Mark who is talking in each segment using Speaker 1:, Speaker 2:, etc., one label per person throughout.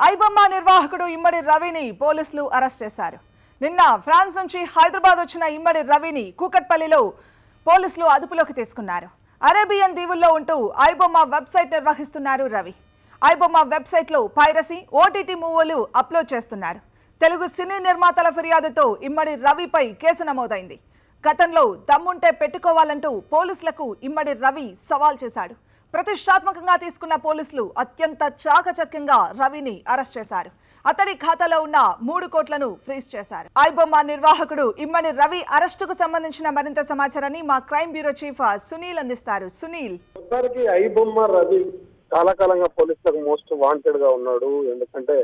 Speaker 1: ఐబొమ్మ నిర్వాహకుడు ఇమ్మడి రవిని పోలీసులు అరెస్ట్ చేశారు. నిన్న ఫ్రాన్స్ నుంచి హైదరాబాద్ వచ్చిన ఇమ్మడి రవిని కూకట్పల్లిలో పోలీసులు అదుపులోకి తీసుకున్నారు. అరేబియన్ దీవుల్లో ఉంటూ ఐబొమ్మ వెబ్సైట్ నిర్వహిస్తున్నారు రవి. ఐబొమ్మ వెబ్సైట్లో పైరసీ, ఓటీటీ మూవీలు అప్లోడ్ చేస్తున్నారు. తెలుగు సినీ నిర్మాతల ఫిర్యాదుతో ఇమ్మడి రవిపై కేసు నమోదైంది. గతంలో దమ్ముంటే పెట్టుకోవాలంటూ పోలీసులకు ఇమ్మడి రవి సవాల్ చేశాడు. ప్రతిష్టాత్మకంగా తీసుకున్న పోలీసులు అత్యంత చాకచక్యంగా రవిని అరెస్ట్ చేశారు. అతడి ఖాతాలో ఉన్న 3 కోట్లను ఫ్రీజ్ చేశారు. ఐబొమ్మ నిర్వాహకుడు ఇమ్మడి రవి అరెస్టుకు సంబంధించిన మరింత సమాచారాన్ని మా క్రైమ్ బ్యూరో చీఫ్ సునీల్ అందిస్తారు. సునీల్,
Speaker 2: ఐబొమ్మ రవి చాలా కాలంగా పోలీసులకు మోస్ట్ వాంటెడ్ గా ఉన్నాడు. ఎందుకంటే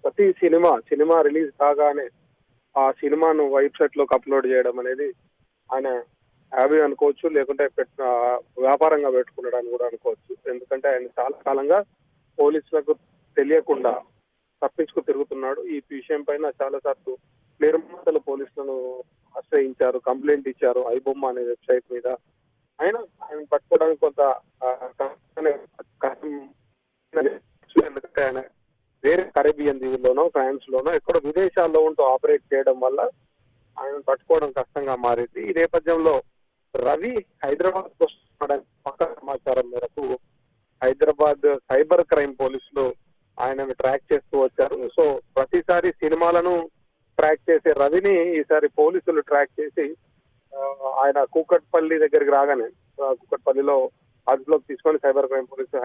Speaker 2: ప్రతి సినిమా రిలీజ్ కాగానే ఆ సినిమాను వెబ్సైట్ లోకి అప్లోడ్ చేయడం అనేది ఆయన హ్యాబీ అనుకోవచ్చు, లేకుంటే వ్యాపారంగా పెట్టుకున్నాడని కూడా అనుకోవచ్చు. ఎందుకంటే ఆయన చాలా కాలంగా పోలీసులకు తెలియకుండా తప్పించుకు తిరుగుతున్నాడు. ఈ విషయం పైన చాలా సార్లు నిర్మాతలు పోలీసులను ఆశ్రయించారు, కంప్లైంట్ ఇచ్చారు ఐబొమ్మ అనే వెబ్సైట్ మీద. ఆయన పట్టుకోవడానికి కొంత ఎందుకంటే ఆయన వేరే కరేబియన్ దీవుల్లోనో, ఫ్రాన్స్ లోనో ఎక్కడో విదేశాల్లో ఉంటూ ఆపరేట్ చేయడం వల్ల ఆయన పట్టుకోవడం కష్టంగా మారింది. ఈ నేపథ్యంలో రవి హైదరాబాద్ వస్తున్నాడని పక్క సమాచారం మేరకు హైదరాబాద్ సైబర్ క్రైమ్ పోలీసులు ఆయనను ట్రాక్ చేస్తూ వచ్చారు. సో ప్రతిసారి సినిమాలను ట్రాక్ చేసే రవిని ఈసారి పోలీసులు ట్రాక్ చేసి ఆయన కూకట్పల్లి దగ్గరికి రాగానే కూకట్పల్లిలో అదుపులోకి తీసుకొని సైబర్ క్రైమ్ పోలీసులు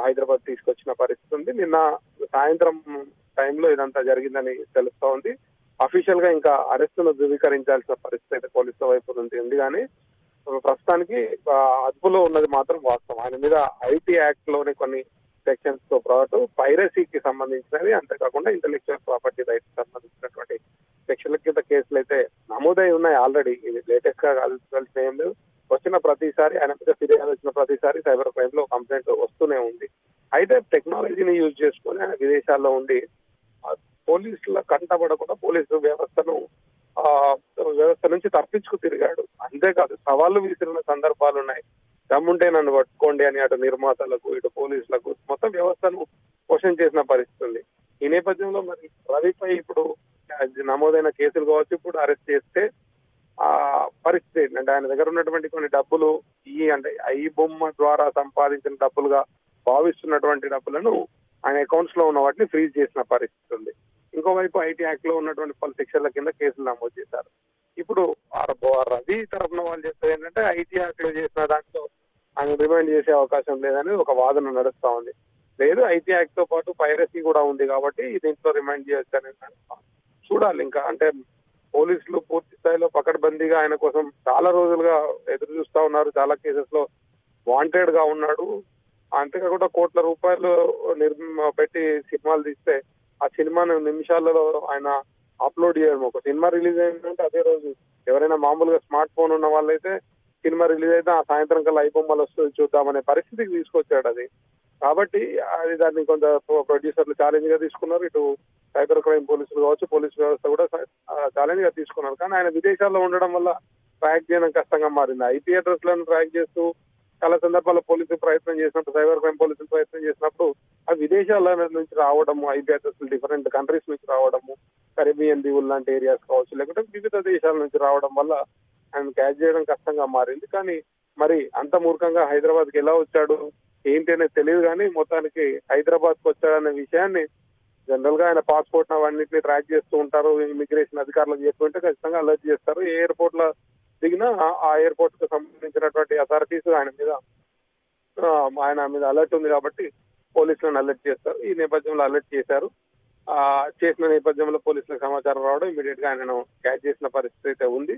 Speaker 2: హైదరాబాద్ తీసుకొచ్చిన పరిస్థితి ఉంది. నిన్న సాయంత్రం టైంలో ఇదంతా జరిగిందని తెలుస్తా ఉంది. అఫీషియల్ గా ఇంకా అరెస్టును ధృవీకరించాల్సిన పరిస్థితి అయితే పోలీసుల వైపు ఉంది. కానీ ప్రస్తుతానికి అదుపులో ఉన్నది మాత్రం వాస్తవం. ఆయన మీద ఐటీ యాక్ట్ లోని కొన్ని సెక్షన్స్ తో పాటు పైరసీకి సంబంధించినవి, అంతేకాకుండా ఇంటెలెక్చువల్ ప్రాపర్టీ రైట్స్ సంబంధించినటువంటి సెక్షన్ల కింద కేసులు అయితే నమోదై ఉన్నాయి ఆల్రెడీ. ఇది లేటెస్ట్ గా కలిసి ఏం లేదు. వచ్చిన ప్రతిసారి ఆయన మీద ఫిర్యాదు వచ్చిన ప్రతిసారి సైబర్ క్రైమ్ లో కంప్లైంట్ వస్తూనే ఉంది. అయితే టెక్నాలజీని యూజ్ చేసుకొని ఆయన విదేశాల్లో ఉండి పోలీసుల కంటపడకుండా పోలీసు వ్యవస్థ నుంచి తప్పించుకు తిరిగాడు. అంతేకాదు సవాళ్లు విసిరిన సందర్భాలు ఉన్నాయి. దమ్ముంటే నన్ను పట్టుకోండి అని అటు నిర్మాతలకు, ఇటు పోలీసులకు మొత్తం వ్యవస్థను క్వశ్చన్ చేసిన పరిస్థితి ఉంది. ఈ నేపథ్యంలో మరి రవిపై ఇప్పుడు నమోదైన కేసులు కావచ్చు, ఇప్పుడు అరెస్ట్ చేస్తే ఆ పరిస్థితి ఏంటంటే ఆయన దగ్గర ఉన్నటువంటి కొన్ని డబ్బులు అంటే ఐబొమ్మ ద్వారా సంపాదించిన డబ్బులుగా భావిస్తున్నటువంటి డబ్బులను ఆయన అకౌంట్స్ లో ఉన్న వాటిని ఫ్రీజ్ చేసిన పరిస్థితి ఉంది. ఇంకోవైపు ఐటీ యాక్ట్ లో ఉన్నటువంటి పలు సెక్షన్ల కింద కేసులు నమోదు చేశారు. ఇప్పుడు రవి తరఫున వాళ్ళు చెప్పేది ఏంటంటే ఐటీ యాక్ట్ లో చేసిన దాంట్లో ఆయన రిమైండ్ చేసే అవకాశం లేదని ఒక వాదన నడుస్తా ఉంది. లేదు, ఐటీ యాక్ట్ తో పాటు పైరసీ కూడా ఉంది కాబట్టి దీంట్లో రిమైండ్ చేయొచ్చని చూడాలి. ఇంకా అంటే పోలీసులు పూర్తి స్థాయిలో పకడ్బందీగా ఆయన కోసం చాలా రోజులుగా ఎదురు చూస్తా ఉన్నారు. చాలా కేసెస్ లో వాంటెడ్ గా ఉన్నాడు. అంతేకాకుండా కోట్ల రూపాయలు పెట్టి సినిమాలు తీస్తే ఆ సినిమాను నిమిషాలలో ఆయన అప్లోడ్ చేయడం. ఒక సినిమా రిలీజ్ అయిందంటే అదే రోజు ఎవరైనా మామూలుగా స్మార్ట్ ఫోన్ ఉన్న వాళ్ళైతే సినిమా రిలీజ్ అయితే ఆ సాయంత్రం కల్లా ఐబొమ్మలు వస్తుంది చూద్దామనే పరిస్థితికి తీసుకొచ్చాడు అది. కాబట్టి అది దాన్ని కొంత ప్రొడ్యూసర్లు ఛాలెంజ్ గా తీసుకున్నారు. ఇటు సైబర్ క్రైమ్ పోలీసులు కావచ్చు, పోలీసు వ్యవస్థ కూడా ఛాలెంజ్ గా తీసుకున్నారు. కానీ ఆయన విదేశాల్లో ఉండడం వల్ల ట్రాక్ చేయడం కష్టంగా మారింది. ఐపీ అడ్రస్ లను ట్రాక్ చేస్తూ చాలా సందర్భాల్లో పోలీసులు ప్రయత్నం చేసినప్పుడు, సైబర్ క్రైమ్ పోలీసులు ప్రయత్నం చేసినప్పుడు ఆ విదేశాల నుంచి రావడము, ఐపీ అడ్రస్ డిఫరెంట్ కంట్రీస్ నుంచి రావడము, కరేబియన్ దీవులు లాంటి ఏరియాస్ కావచ్చు, లేకుంటే వివిధ దేశాల నుంచి రావడం వల్ల ఆయన క్యాచ్ చేయడం కష్టంగా మారింది. కానీ మరి అంత మూర్ఖంగా హైదరాబాద్ కి ఎలా వచ్చాడు ఏంటి అనేది తెలియదు. కానీ మొత్తానికి హైదరాబాద్ కు వచ్చాడనే విషయాన్ని జనరల్ గా ఆయన పాస్పోర్ట్ అవన్నింటినీ ట్రాక్ చేస్తూ ఉంటారు. ఇమిగ్రేషన్ అధికారులకు చెప్పుకుంటే ఖచ్చితంగా అలర్ట్ చేస్తారు. ఏ ఎయిర్పోర్ట్ లో దిగినా ఆ ఎయిర్పోర్ట్ కు సంబంధించినటువంటి అథారిటీస్ ఆయన మీద అలర్ట్ ఉంది కాబట్టి పోలీసులను అలర్ట్ చేస్తారు. ఈ నేపథ్యంలో అలర్ట్ చేశారు. చేసిన నేపథ్యంలో పోలీసులకు సమాచారం రావడం ఇమీడియట్ గా ఆయనను క్యాచ్ చేసిన పరిస్థితి అయితే ఉంది.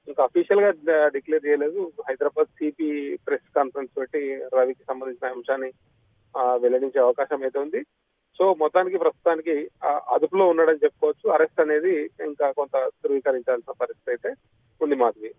Speaker 2: ఇంకా అఫీషియల్ గా డిక్లేర్ చేయలేదు. హైదరాబాద్ సిపి ప్రెస్ కాన్ఫరెన్స్ పెట్టి రవికి సంబంధించిన అంశాన్ని వెల్లడించే అవకాశం అయితే ఉంది. సో మొత్తానికి ప్రస్తుతానికి అదుపులో ఉన్నాడని చెప్పుకోవచ్చు. అరెస్ట్ అనేది ఇంకా కొంత ధృవీకరించాల్సిన పరిస్థితి అయితే ఉంది మాధవి.